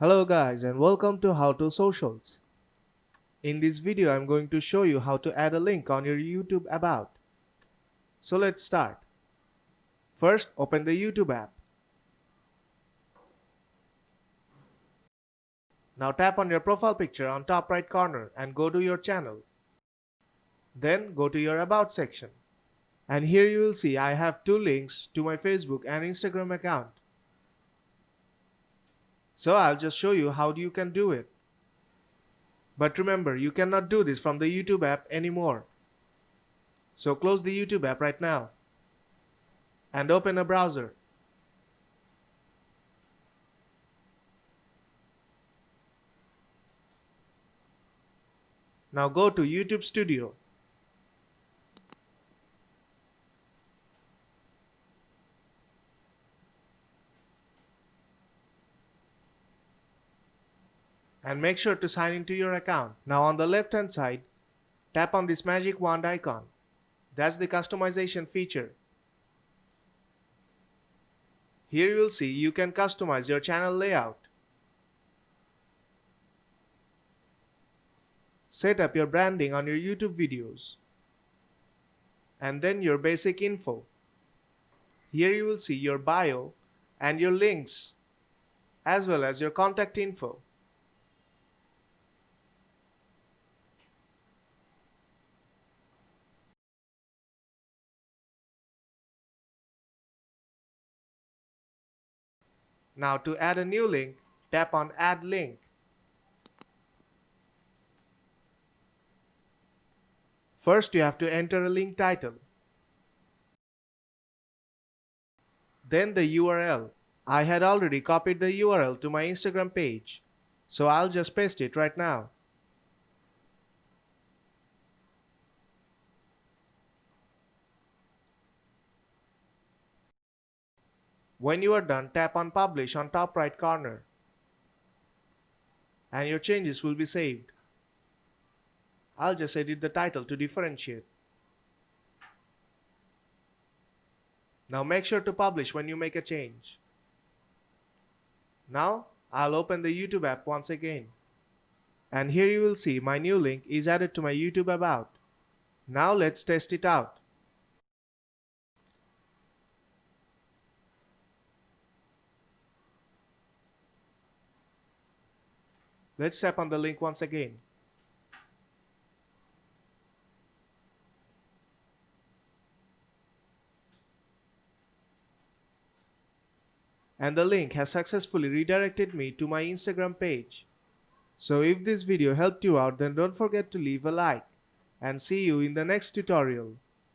Hello guys and welcome to How to Socials. In this video I'm going to show you how to add a link on your YouTube About. So let's start. First open the YouTube app. Now tap on your profile picture on top right corner and go to your channel. Then go to your About section. And here you will see I have two links to my Facebook and Instagram account. So I'll just show you how you can do it. But remember, you cannot do this from the YouTube app anymore. So close the YouTube app right now and open a browser. Now go to YouTube Studio. And make sure to sign into your account. Now on the left hand side, tap on this magic wand icon. That's the customization feature. Here you will see you can customize your channel layout. Set up your branding on your YouTube videos. And then your basic info. Here you will see your bio and your links, as well as your contact info. Now to add a new link, tap on Add Link. First you have to enter a link title. Then the URL. I had already copied the URL to my Instagram page, so I'll just paste it right now. When you are done, tap on Publish on top right corner, and your changes will be saved. I'll just edit the title to differentiate. Now make sure to publish when you make a change. Now I'll open the YouTube app once again. And here you will see my new link is added to my YouTube About. Now let's test it out. Let's tap on the link once again. And the link has successfully redirected me to my Instagram page. So if this video helped you out, then don't forget to leave a like, and see you in the next tutorial.